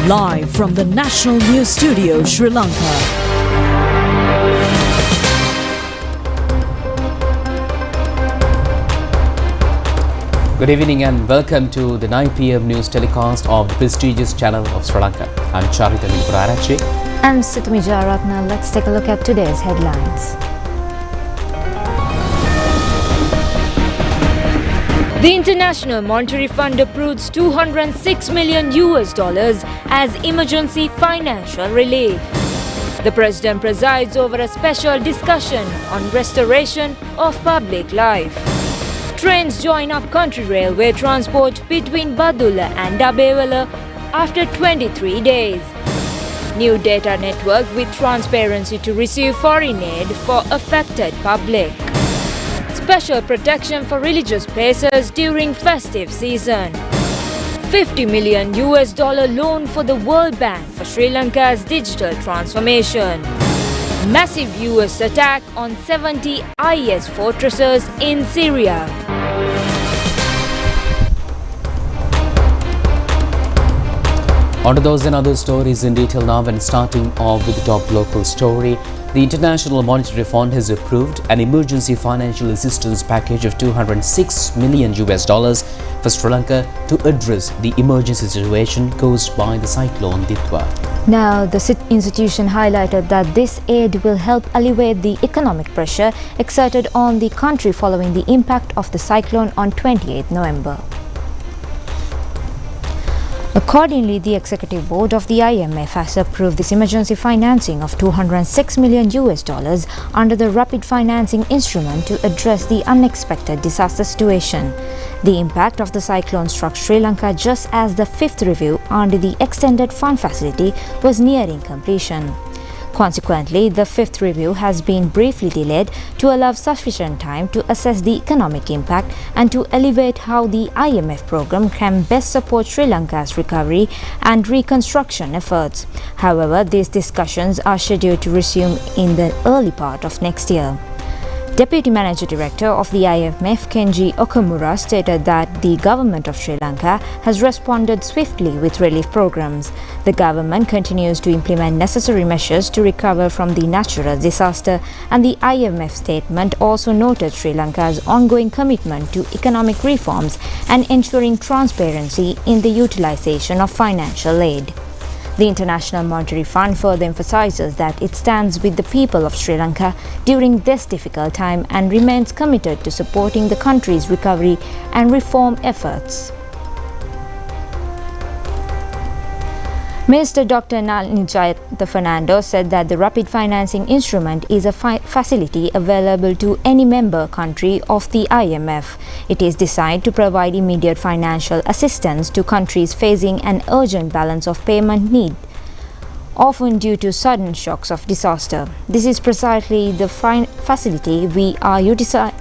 Live from the National News Studio, Sri Lanka. Good evening and welcome to the 9 p.m. news telecast of the prestigious channel of Sri Lanka. I'm Charita Milpurarachi. I'm Situmija Ratna. Let's take a look at today's headlines. The International Monetary Fund approves $206 million as emergency financial relief. The President presides over a special discussion on restoration of public life. Trains join up-country railway transport between Badulla and Dabewala after 23 days. New data network with transparency to receive foreign aid for affected public. Special protection for religious places during festive season. $50 million loan for the World Bank for Sri Lanka's digital transformation. Massive US attack on 70 IS fortresses in Syria. On to those and other stories in detail now, and starting off with the top local story. The International Monetary Fund has approved an emergency financial assistance package of $206 million for Sri Lanka to address the emergency situation caused by the cyclone Ditwa. Now, the institution highlighted that this aid will help alleviate the economic pressure exerted on the country following the impact of the cyclone on 28 November. Accordingly, the Executive Board of the IMF has approved this emergency financing of $206 million under the Rapid Financing Instrument to address the unexpected disaster situation. The impact of the cyclone struck Sri Lanka just as the fifth review under the Extended Fund Facility was nearing completion. Consequently, the fifth review has been briefly delayed to allow sufficient time to assess the economic impact and to evaluate how the IMF program can best support Sri Lanka's recovery and reconstruction efforts. However, these discussions are scheduled to resume in the early part of next year. Deputy Manager Director of the IMF, Kenji Okamura, stated that the government of Sri Lanka has responded swiftly with relief programs. The government continues to implement necessary measures to recover from the natural disaster, and the IMF statement also noted Sri Lanka's ongoing commitment to economic reforms and ensuring transparency in the utilization of financial aid. The International Monetary Fund further emphasizes that it stands with the people of Sri Lanka during this difficult time and remains committed to supporting the country's recovery and reform efforts. Minister Dr. Nalini Fernando said that the Rapid Financing Instrument is a facility available to any member country of the IMF. It is designed to provide immediate financial assistance to countries facing an urgent balance of payment need, often due to sudden shocks of disaster. This is precisely the facility we are utilizing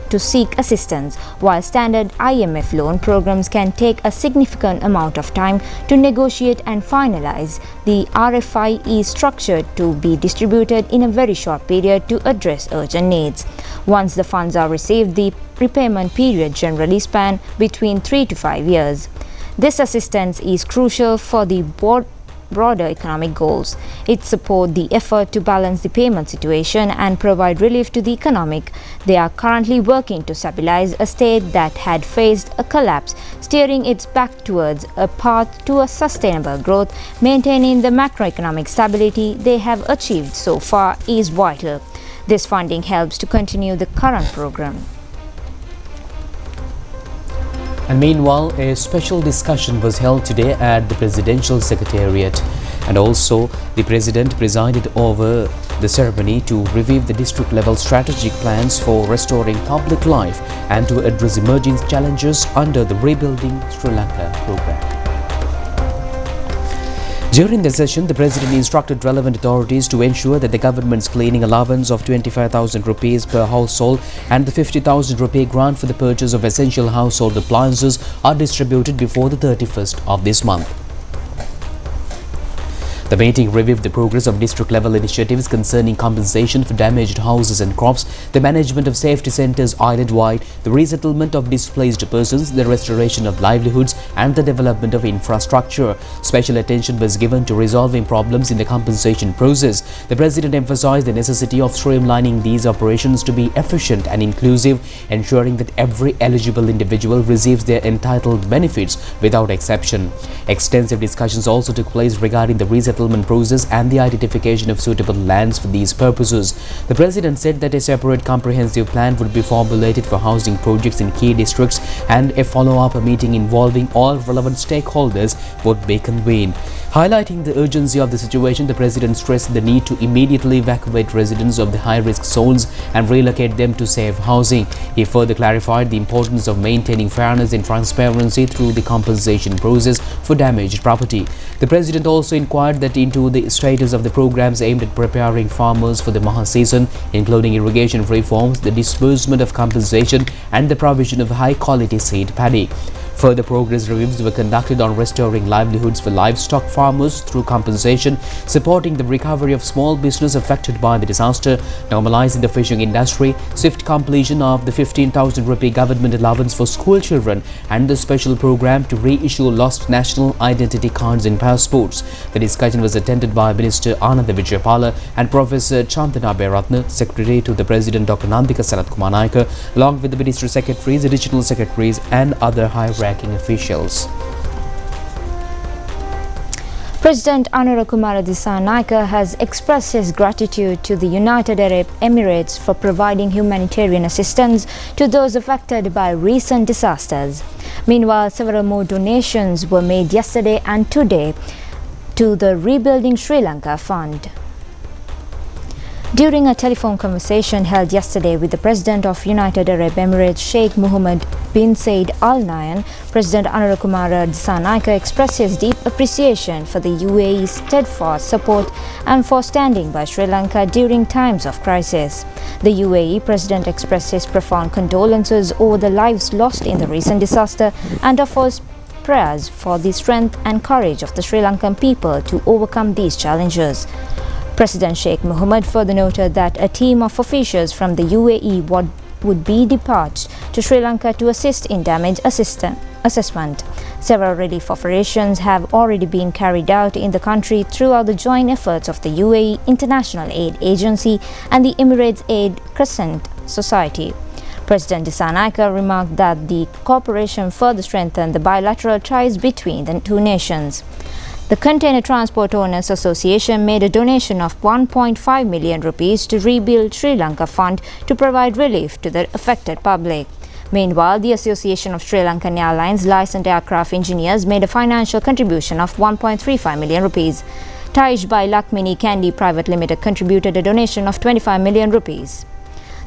to seek assistance. While standard IMF loan programs can take a significant amount of time to negotiate and finalize, the RFI is structured to be distributed in a very short period to address urgent needs. Once the funds are received, the repayment period generally span between 3 to 5 years. This assistance is crucial for the broader economic goals. It supports the effort to balance the payment situation and provide relief to the economic. They are currently working to stabilize a state that had faced a collapse, steering its back towards a path to a sustainable growth. Maintaining the macroeconomic stability they have achieved so far is vital. This funding helps to continue the current program. And meanwhile, a special discussion was held today at the Presidential Secretariat, and also the President presided over the ceremony to review the district-level strategic plans for restoring public life and to address emerging challenges under the Rebuilding Sri Lanka program. During the session, the President instructed relevant authorities to ensure that the government's cleaning allowance of 25,000 rupees per household and the 50,000 rupee grant for the purchase of essential household appliances are distributed before the 31st of this month. The meeting reviewed the progress of district-level initiatives concerning compensation for damaged houses and crops, the management of safety centres island-wide, the resettlement of displaced persons, the restoration of livelihoods and the development of infrastructure. Special attention was given to resolving problems in the compensation process. The President emphasised the necessity of streamlining these operations to be efficient and inclusive, ensuring that every eligible individual receives their entitled benefits without exception. Extensive discussions also took place regarding the resettlement process and the identification of suitable lands for these purposes. The President said that a separate comprehensive plan would be formulated for housing projects in key districts and a follow-up meeting involving all relevant stakeholders would be convened. Highlighting the urgency of the situation, the President stressed the need to immediately evacuate residents of the high-risk zones and relocate them to safe housing. He further clarified the importance of maintaining fairness and transparency through the compensation process for damaged property. The President also inquired into the status of the programs aimed at preparing farmers for the Maha season, including irrigation reforms, the disbursement of compensation and the provision of high-quality seed paddy. Further progress reviews were conducted on restoring livelihoods for livestock farmers through compensation, supporting the recovery of small business affected by the disaster, normalizing the fishing industry, swift completion of the 15,000 rupee government allowance for school children, and the special program to reissue lost national identity cards and passports. The discussion was attended by Minister Ananda Vijayapala and Professor Chandana Beratna, Secretary to the President Dr. Nandika Sanat Kumar Naika, along with the Ministry Secretaries, Additional Secretaries and other high-ranking officials. President Anurakumara Dissanayake has expressed his gratitude to the United Arab Emirates for providing humanitarian assistance to those affected by recent disasters. Meanwhile, several more donations were made yesterday and today to the Rebuilding Sri Lanka Fund. During a telephone conversation held yesterday with the President of United Arab Emirates, Sheikh Mohammed bin Zayed Al Nahyan, President Anurakumara Dissanayake expressed his deep appreciation for the UAE's steadfast support and for standing by Sri Lanka during times of crisis. The UAE President expressed his profound condolences over the lives lost in the recent disaster and offers prayers for the strength and courage of the Sri Lankan people to overcome these challenges. President Sheikh Mohammed further noted that a team of officials from the UAE would be dispatched to Sri Lanka to assist in damage assessment. Several relief operations have already been carried out in the country throughout the joint efforts of the UAE International Aid Agency and the Emirates Aid Crescent Society. President Dissanayake remarked that the cooperation further strengthened the bilateral ties between the two nations. The Container Transport Owners Association made a donation of 1.5 million rupees to Rebuild Sri Lanka Fund to provide relief to the affected public. Meanwhile, the Association of Sri Lankan Airlines licensed aircraft engineers made a financial contribution of 1.35 million rupees. Taj by Lakmini Candy Private Limited contributed a donation of 25 million rupees.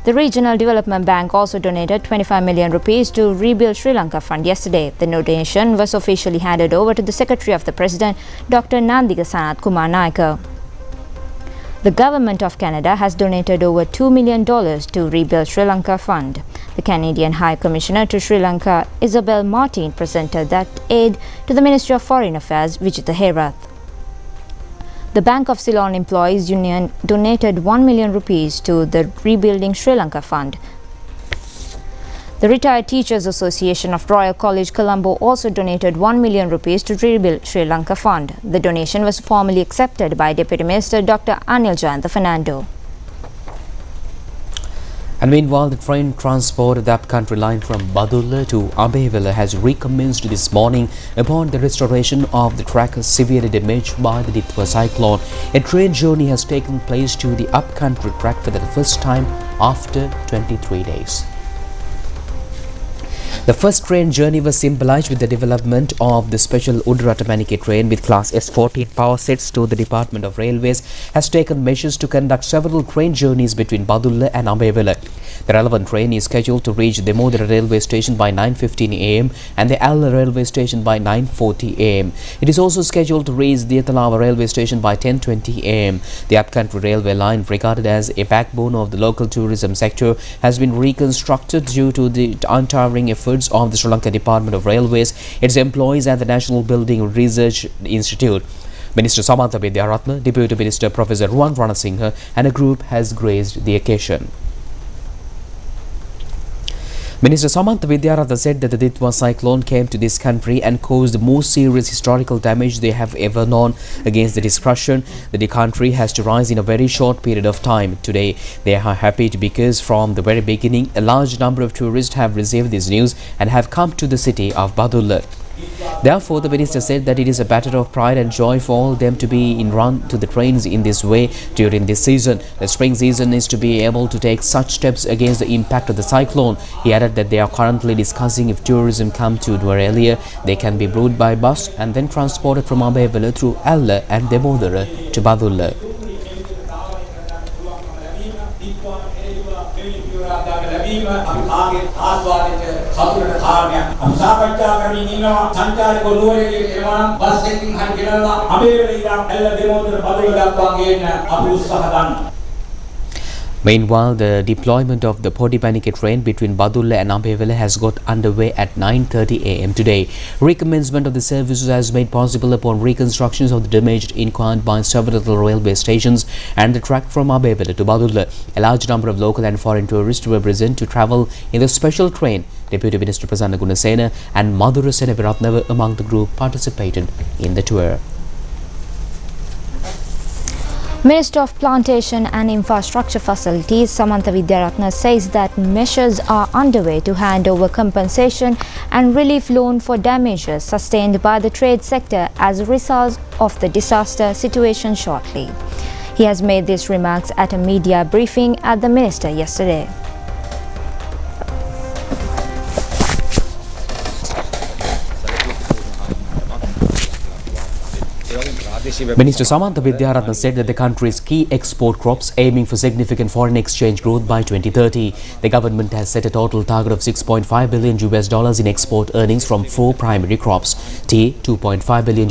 The Regional Development Bank also donated 25 million rupees to Rebuild Sri Lanka Fund yesterday. The donation was officially handed over to the Secretary of the President, Dr. Nandika Sanat Kumar Naika. The Government of Canada has donated over $2 million to Rebuild Sri Lanka Fund. The Canadian High Commissioner to Sri Lanka, Isabel Martin, presented that aid to the Ministry of Foreign Affairs, Vijita Herath. The Bank of Ceylon Employees Union donated 1 million rupees to the Rebuilding Sri Lanka Fund. The Retired Teachers Association of Royal College Colombo also donated 1 million rupees to Rebuild Sri Lanka Fund. The donation was formally accepted by Deputy Minister Dr. Anil Jayantha Fernando. And meanwhile, the train transport of the upcountry line from Badulla to Ambevilla has recommenced this morning upon the restoration of the track severely damaged by the Ditwa cyclone. A train journey has taken place to the upcountry track for the first time after 23 days. The first train journey was symbolized with the development of the special Udratamaniki train with class S14 power sets to the Department of Railways has taken measures to conduct several train journeys between Badulla and Ambevilla. The relevant train is scheduled to reach the Modera railway station by 9:15 am and the Alla railway station by 9:40 am. It is also scheduled to reach the Etalawa railway station by 10:20 am. The upcountry railway line, regarded as a backbone of the local tourism sector, has been reconstructed due to the untiring efforts of the Sri Lanka Department of Railways, its employees and the National Building Research Institute. Minister Samantha Vidyaratna, Deputy Minister Professor Ruwan Ranasinghe and a group has graced the occasion. Minister Samantha Vidyaratna said that the Ditwa cyclone came to this country and caused the most serious historical damage they have ever known. Against the discussion that the country has to rise in a very short period of time. Today, they are happy because from the very beginning, a large number of tourists have received this news and have come to the city of Badulla. Therefore, the minister said that it is a matter of pride and joy for all them to be in run to the trains in this way during this season. The spring season is to be able to take such steps against the impact of the cyclone. He added that they are currently discussing if tourism come to Nuwara, they can be brought by bus and then transported from Abewala through Alla and Demodara to Badulla. Meanwhile, the deployment of the Podipanike train between Badulla and Abewala has got underway at 9:30 am today. Recommencement of the services has made possible upon reconstructions of the damage incurred by several railway stations and the track from Abewala to Badulla. A large number of local and foreign tourists were present to travel in the special train. Deputy Minister Prasanna Gunasena and Madhura Senaviratna were among the group participated in the tour. Minister of Plantation and Infrastructure Facilities Samantha Vidyaratna says that measures are underway to hand over compensation and relief loan for damages sustained by the trade sector as a result of the disaster situation shortly. He has made these remarks at a media briefing at the minister yesterday. Minister Samantha Vidyaratna said that the country's key export crops aiming for significant foreign exchange growth by 2030. The government has set a total target of $6.5 billion in export earnings from 4 primary crops: tea $2.5 billion,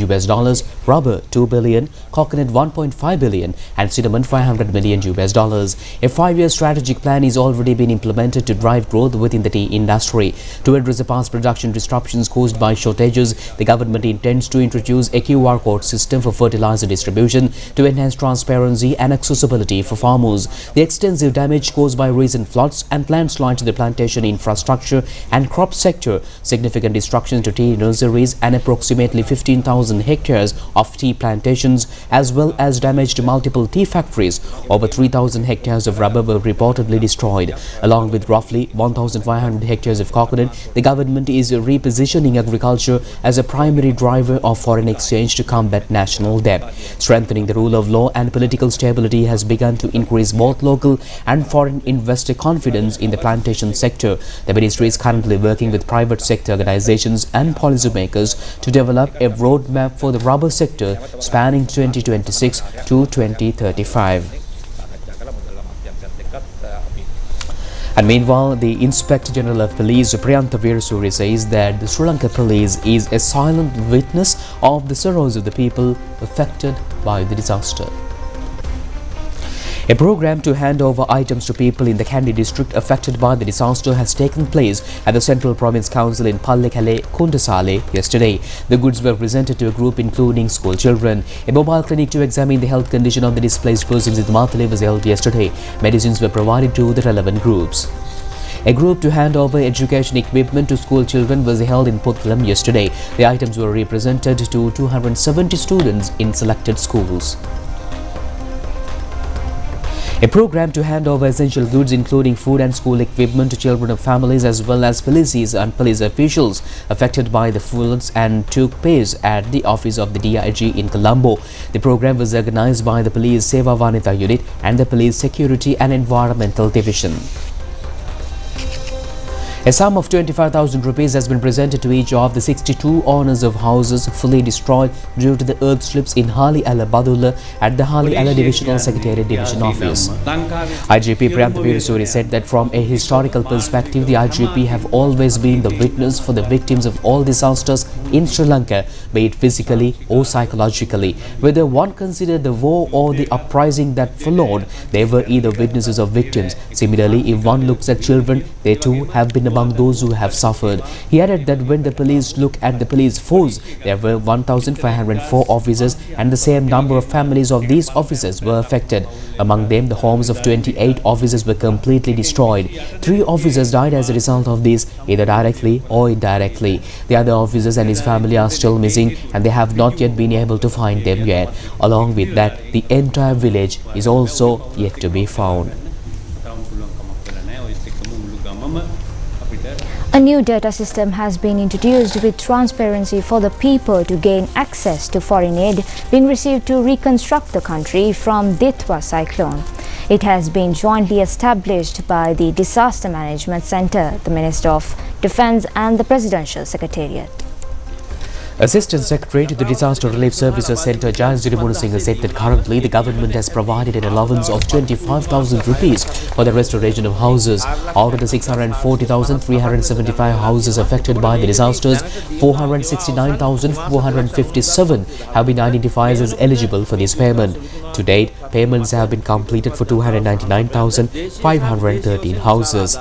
rubber $2 billion, coconut $1.5 billion, and cinnamon $500 million. A 5-year strategic plan is already been implemented to drive growth within the tea industry. To address the past production disruptions caused by shortages, the government intends to introduce a QR code system for fertilizer distribution to enhance transparency and accessibility for farmers. The extensive damage caused by recent floods and landslides to the plantation infrastructure and crop sector, significant destruction to tea nurseries and approximately 15,000 hectares of tea plantations, as well as damage to multiple tea factories. Over 3,000 hectares of rubber were reportedly destroyed. Along with roughly 1,500 hectares of coconut, the government is repositioning agriculture as a primary driver of foreign exchange to combat national debt. Strengthening the rule of law and political stability has begun to increase both local and foreign investor confidence in the plantation sector. The ministry is currently working with private sector organizations and policymakers to develop a roadmap for the rubber sector spanning 2026 to 2035. And meanwhile, the Inspector General of Police, Priyantha Veerasuri, says that the Sri Lanka Police is a silent witness of the sorrows of the people affected by the disaster. A program to hand over items to people in the Kandy district affected by the disaster has taken place at the Central Province Council in Pallekele, Kundasale yesterday. The goods were presented to a group including school children. A mobile clinic to examine the health condition of the displaced persons in Matale was held yesterday. Medicines were provided to the relevant groups. A group to hand over education equipment to school children was held in Puttalam yesterday. The items were represented to 270 students in selected schools. A program to hand over essential goods including food and school equipment to children of families as well as police and police officials affected by the floods and took place at the office of the DIG in Colombo. The program was organized by the Police Seva Vanitha Unit and the Police Security and Environmental Division. A sum of 25,000 rupees has been presented to each of the 62 owners of houses fully destroyed due to the earth slips in Hali Ala Badulla at the Hali Ala Divisional Secretariat Division Office. IGP Priyantha Veerasuri said that from a historical perspective, the IGP have always been the witness for the victims of all disasters in Sri Lanka, be it physically or psychologically. Whether one considered the war or the uprising that followed, they were either witnesses or victims. Similarly, if one looks at children, they too have been among those who have suffered. He added that when the police look at the police force, there were 1,504 officers and the same number of families of these officers were affected. Among them, the homes of 28 officers were completely destroyed. 3 officers died as a result of this, either directly or indirectly. The other officers and his family are still missing and they have not yet been able to find them yet. Along with that, the entire village is also yet to be found. A new data system has been introduced with transparency for the people to gain access to foreign aid being received to reconstruct the country from Ditwa cyclone. It has been jointly established by the Disaster Management Center, the Minister of Defence and the Presidential Secretariat. Assistant Secretary to the Disaster Relief Services Centre Jayashree Munasinghe said that currently the government has provided an allowance of 25,000 rupees for the restoration of houses. Out of the 640,375 houses affected by the disasters, 469,457 have been identified as eligible for this payment. To date, payments have been completed for 299,513 houses.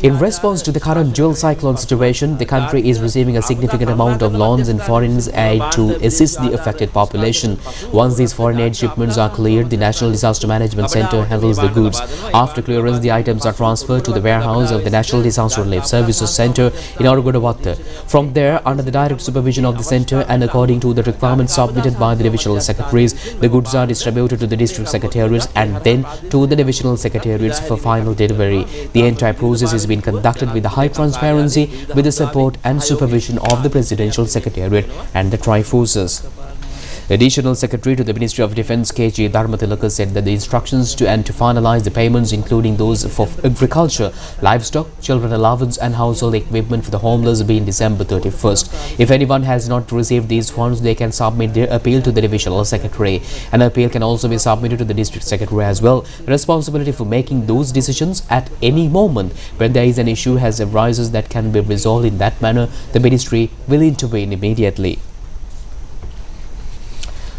In response to the current dual cyclone situation, the country is receiving a significant amount of loans and foreign aid to assist the affected population. Once these foreign aid shipments are cleared, the National Disaster Management Center handles the goods. After clearance, the items are transferred to the warehouse of the National Disaster Relief Services Center in Aurugadawatta. From there, under the direct supervision of the center and according to the requirements submitted by the divisional secretaries, the goods are distributed to the district secretariats and then to the divisional secretariats for final delivery. The entire process is being conducted with high transparency with the support and supervision of the Presidential Secretariat and the Tri-Forces. Additional Secretary to the Ministry of Defence K.G. Dharmatilaka said that the instructions to finalize the payments, including those for agriculture, livestock, children allowance and household equipment for the homeless, be in December 31st. If anyone has not received these funds, they can submit their appeal to the Divisional Secretary. An appeal can also be submitted to the District Secretary as well. The responsibility for making those decisions at any moment when there is an issue has arises that can be resolved in that manner, the Ministry will intervene immediately.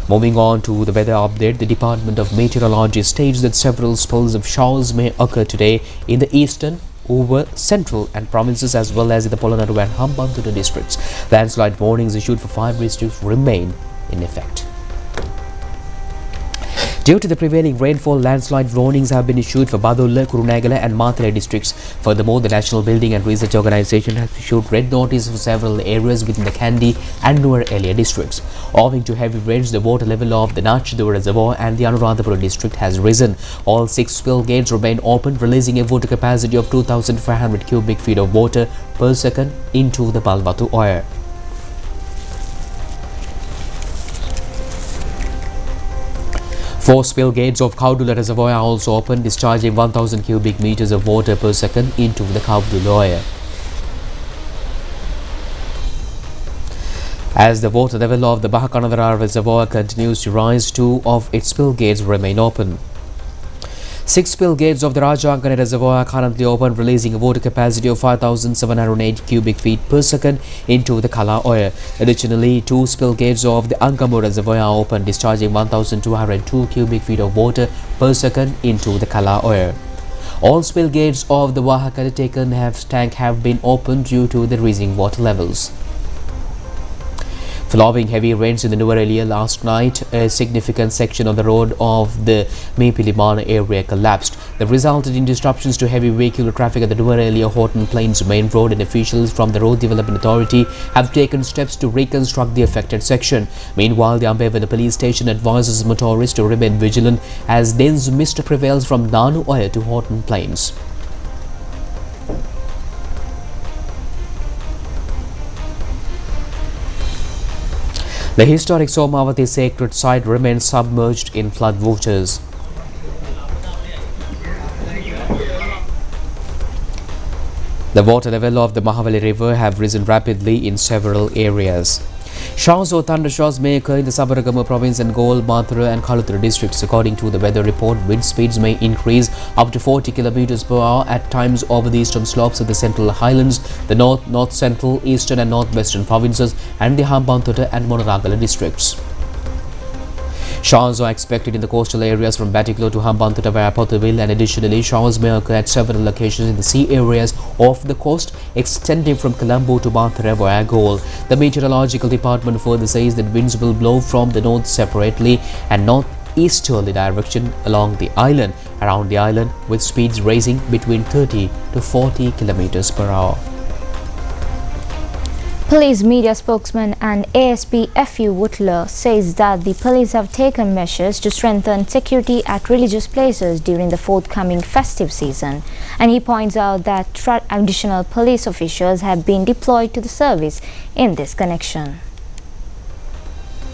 Moving on to the weather update, the Department of Meteorology states that several spells of showers may occur today in the eastern, over central and provinces as well as in the Polonnaru and Hambantota districts. Landslide warnings issued for 5 districts remain in effect. Due to the prevailing rainfall, landslide warnings have been issued for Badulla, Kurunegala and Matale districts. Furthermore, the National Building and Research Organisation has issued red notice for several areas within the Kandy and Nuwara districts. Owing to heavy rains, the water level of the Nachidura Reservoir and the Anuradhapura district has risen. All 6 spill gates remain open, releasing a water capacity of 2,500 cubic feet of water per second into the Balvatu Oyer. Four spill gates of Kaudula Reservoir are also open, discharging 1,000 cubic meters of water per second into the Kaudula Oyer. As the water level of the Bahakanadara Reservoir continues to rise, 2 of its spill gates remain open. 6 spill gates of the Rajankane Reservoir are currently open, releasing a water capacity of 5,708 cubic feet per second into the Kala Oyer. Additionally, 2 spill gates of the Ankamu Reservoir are open, discharging 1,202 cubic feet of water per second into the Kala Oyer. All spill gates of the Wahakata tank have been opened due to the rising water levels. Following heavy rains in the Nuwara last night, a significant section of the road of the Mepilimana area collapsed. That resulted in disruptions to heavy vehicular traffic at the Nuwara Horton Plains main road, and officials from the Road Development Authority have taken steps to reconstruct the affected section. Meanwhile, the Ambevana police station advises motorists to remain vigilant as dense mist prevails from Nanu Oyer to Horton Plains. The historic Somavati sacred site remains submerged in flood waters. The water level of the Mahavali River have risen rapidly in several areas. Showers or thunderstorms may occur in the Sabaragama province and Gol, Mathura and Kaluthura districts. According to the weather report, wind speeds may increase up to 40 km per hour at times over the eastern slopes of the Central Highlands, the North, North Central, Eastern and Northwestern provinces and the Hambantota and Monaragala districts. Showers are expected in the coastal areas from Batticaloa to Hambantota via Potterville, and additionally showers may occur at several locations in the sea areas off the coast extending from Colombo to Banthara via Galle. The Meteorological Department further says that winds will blow from the north separately and northeasterly direction along the island, around the island, with speeds ranging between 30 to 40 kilometers per hour. Police media spokesman and ASP F.U. Wootler says that the police have taken measures to strengthen security at religious places during the forthcoming festive season, and he points out that additional police officials have been deployed to the service in this connection.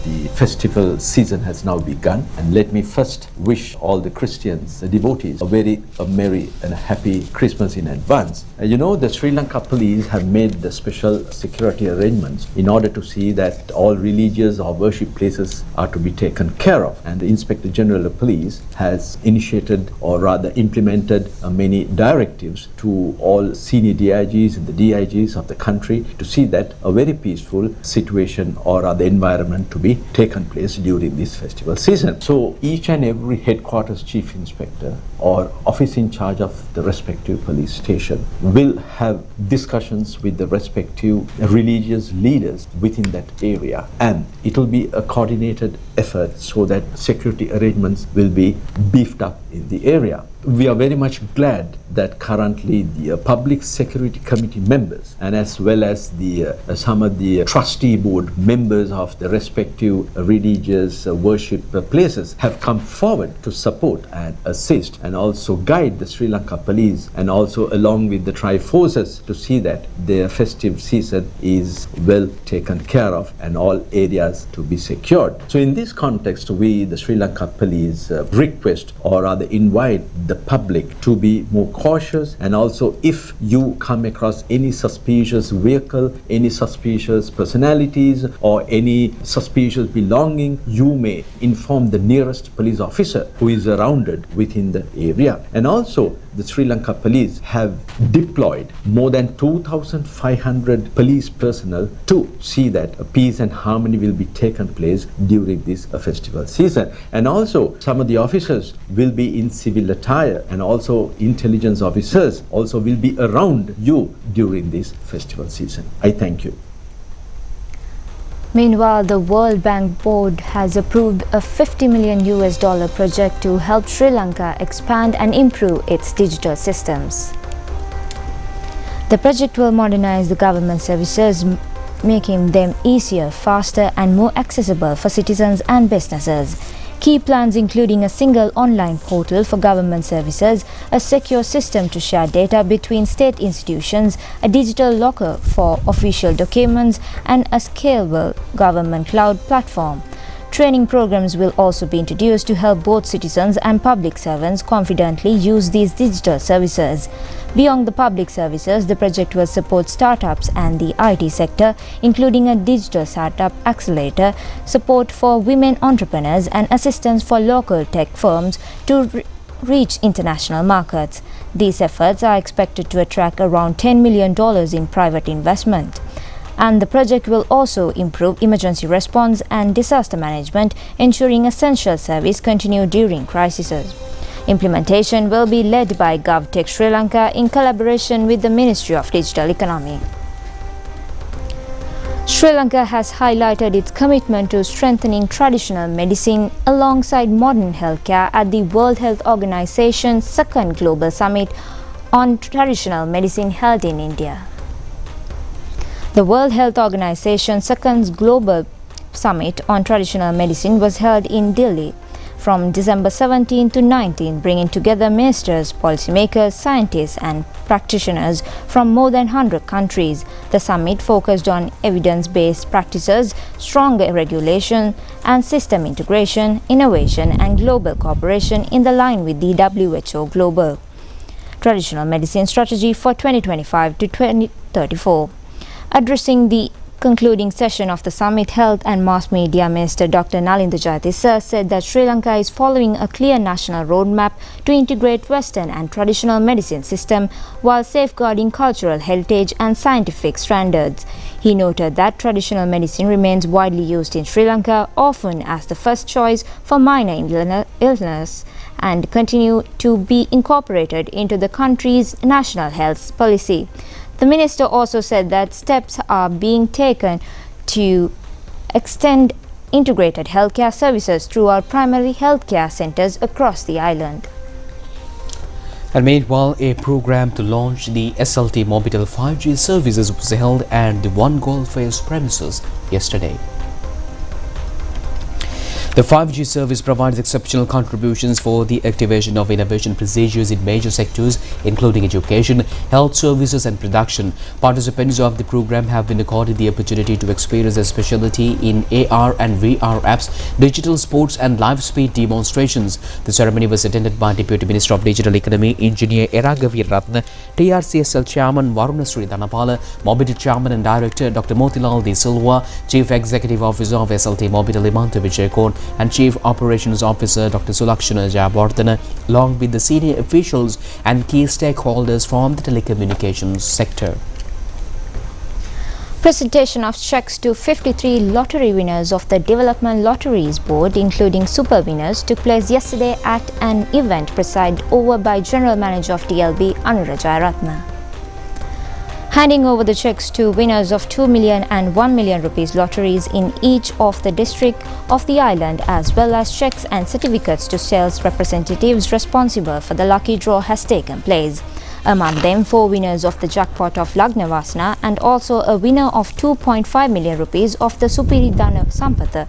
The festival season has now begun, and let me first wish all the Christians, the devotees, a merry and a happy Christmas in advance. You know, the Sri Lanka police have made the special security arrangements in order to see that all religious or worship places are to be taken care of, and the Inspector General of Police has initiated, or rather implemented, many directives to all senior DIGs and the DIGs of the country to see that a very peaceful situation or rather environment to be taken place during this festival season. So each and every headquarters chief inspector or office in charge of the respective police station will have discussions with the respective religious leaders within that area, and it will be a coordinated effort so that security arrangements will be beefed up in the area. We are very much glad that currently the Public Security Committee members and as well as the some of the trustee board members of the respective religious worship places have come forward to support and assist and also guide the Sri Lanka police, and also along with the tri-forces to see that their festive season is well taken care of and all areas to be secured. So in this context, we, the Sri Lanka police, request or rather invite the public to be more cautious, and also if you come across any suspicious vehicle, any suspicious personalities or any suspicious belonging, you may inform the nearest police officer who is surrounded within the area. And also the Sri Lanka police have deployed more than 2,500 police personnel to see that peace and harmony will be taken place during this festival season. And also some of the officers will be in civil attire, and also intelligence officers also will be around you during this festival season. I thank you. Meanwhile, the World Bank Board has approved a $50 million project to help Sri Lanka expand and improve its digital systems. The project will modernize the government services, making them easier, faster and more accessible for citizens and businesses. Key plans including a single online portal for government services, a secure system to share data between state institutions, a digital locker for official documents, and a scalable government cloud platform. Training programs will also be introduced to help both citizens and public servants confidently use these digital services. Beyond the public services, the project will support startups and the IT sector, including a digital startup accelerator, support for women entrepreneurs, and assistance for local tech firms to reach international markets. These efforts are expected to attract around $10 million in private investment. And the project will also improve emergency response and disaster management, ensuring essential service continue during crises. Implementation will be led by GovTech Sri Lanka in collaboration with the Ministry of Digital Economy. Sri Lanka has highlighted its commitment to strengthening traditional medicine alongside modern healthcare at the World Health Organization's second Global Summit on Traditional Medicine held in India. The World Health Organization's second Global Summit on Traditional Medicine was held in Delhi from December 17 to 19, bringing together ministers, policymakers, scientists and practitioners from more than 100 countries. The summit focused on evidence-based practices, stronger regulation and system integration, innovation and global cooperation in the line with the WHO Global Traditional Medicine Strategy for 2025 to 2034. Addressing the Concluding session of the summit, Health and Mass Media Minister Dr. Nalinda Jayatissa said that Sri Lanka is following a clear national roadmap to integrate Western and traditional medicine system while safeguarding cultural heritage and scientific standards. He noted that traditional medicine remains widely used in Sri Lanka, often as the first choice for minor illness, and continue to be incorporated into the country's national health policy. The minister also said that steps are being taken to extend integrated healthcare services throughout primary healthcare centers across the island. And meanwhile, a program to launch the SLT Mobitel 5G services was held at the One Golfers premises yesterday. The 5G service provides exceptional contributions for the activation of innovation procedures in major sectors, including education, health services and production. Participants of the program have been accorded the opportunity to experience a specialty in AR and VR apps, digital sports and live speed demonstrations. The ceremony was attended by Deputy Minister of Digital Economy, Engineer Eragavir Ratna, TRCSL Chairman Varuna Sri Dhanapala, Mobitel Chairman and Director Dr. Motilal De Silva, Chief Executive Officer of SLT Mobitel Imanta Vijayakon, and Chief Operations Officer Dr. Sulakshana Jayawardena, along with the senior officials and key stakeholders from the telecommunications sector. Presentation of checks to 53 lottery winners of the Development Lotteries Board, including super winners, took place yesterday at an event presided over by General Manager of DLB Anura Jayaratna. Handing over the checks to winners of 2 million and 1 million rupees lotteries in each of the district of the island, as well as checks and certificates to sales representatives responsible for the lucky draw, has taken place. Among them, 4 winners of the jackpot of Lagnavasana and also a winner of 2.5 million rupees of the Supiridana Sampatha.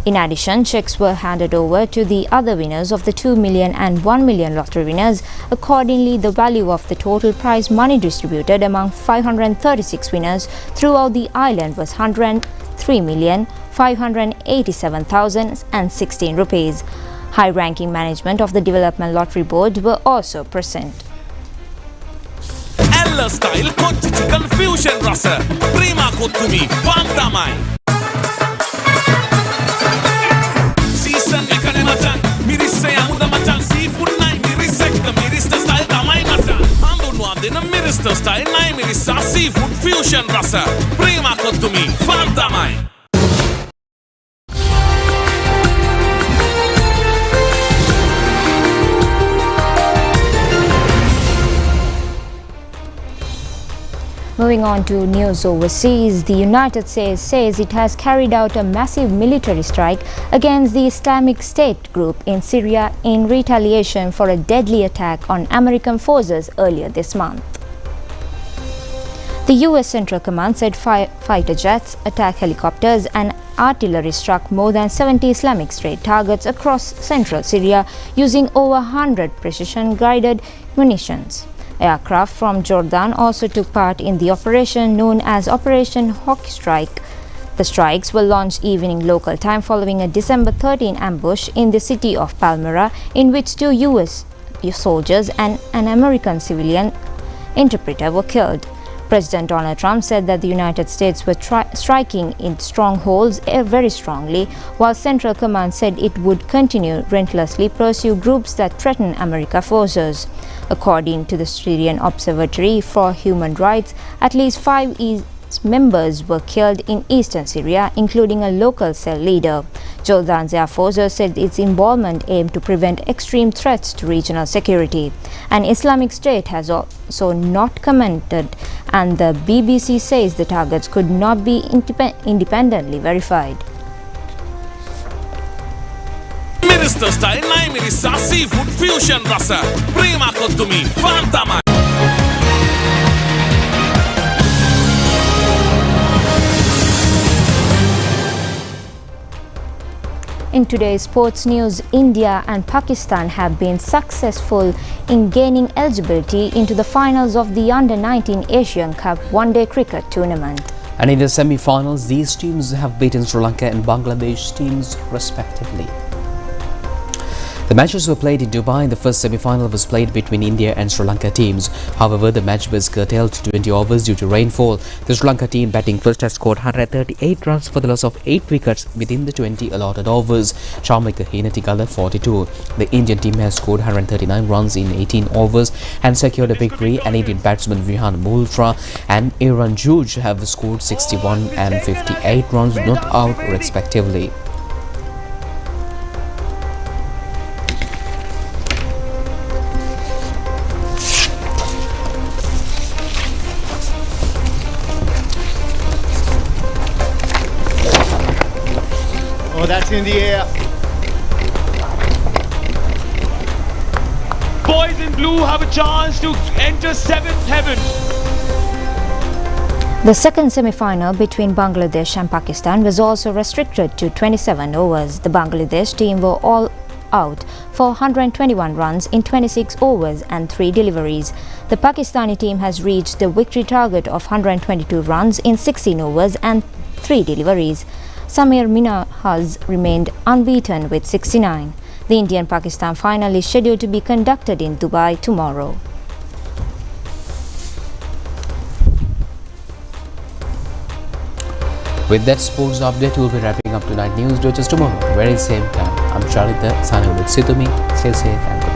In addition, checks were handed over to the other winners of the 2 million and 1 million lottery winners. Accordingly, the value of the total prize money distributed among 536 winners throughout the island was 103,587,016 rupees. High-ranking management of the Development Lottery Board were also present. Ella style kochi chicken fusion rasa prima kottumi pantamai season ekane machan mirisse amuda machan seafood nai mirissekta mirista style tamai machan handunwa dena mirista style nai mirissa seafood fusion rasa prima kottumi pantamai. Moving on to news overseas, the United States says it has carried out a massive military strike against the Islamic State group in Syria in retaliation for a deadly attack on American forces earlier this month. The U.S. Central Command said fighter jets, attack helicopters and artillery struck more than 70 Islamic State targets across central Syria using over 100 precision-guided munitions. Aircraft from Jordan also took part in the operation known as Operation Hockey Strike. The strikes were launched evening local time following a December 13 ambush in the city of Palmyra, in which 2 U.S. soldiers and an American civilian interpreter were killed. President Donald Trump said that the United States were striking in strongholds very strongly, while Central Command said it would continue relentlessly pursue groups that threaten American forces. According to the Syrian Observatory for Human Rights, at least 5 members were killed in eastern Syria, including a local cell leader. Jordan's Air Forces said its involvement aimed to prevent extreme threats to regional security. An Islamic State has also not commented, and the BBC says the targets could not be independently verified. Minister style nai mirissa seafood fusion rasa prima kottumi pantamai. In today's sports news, India and Pakistan have been successful in gaining eligibility into the finals of the Under-19 Asian Cup one-day cricket tournament. And in the semi-finals, these teams have beaten Sri Lanka and Bangladesh teams respectively. The matches were played in Dubai and the first semi-final was played between India and Sri Lanka teams. However, the match was curtailed to 20 overs due to rainfall. The Sri Lanka team batting first has scored 138 runs for the loss of 8 wickets within the 20 allotted overs. Charmika Hinatigala 42. The Indian team has scored 139 runs in 18 overs and secured a victory, and Indian batsmen Vihan Multra and Aaron Judge have scored 61 and 58 runs not out respectively. Oh, that's in the air. Boys in blue have a chance to enter 7th heaven. The second semi-final between Bangladesh and Pakistan was also restricted to 27 overs. The Bangladesh team were all out for 121 runs in 26 overs and 3 deliveries. The Pakistani team has reached the victory target of 122 runs in 16 overs and 3 deliveries. Samir Minhaj remained unbeaten with 69. The Indian-Pakistan final is scheduled to be conducted in Dubai tomorrow. With that sports update, we'll be wrapping up tonight news. Do it just tomorrow, very same time. I'm Charlie, signing with Situmi. Stay safe and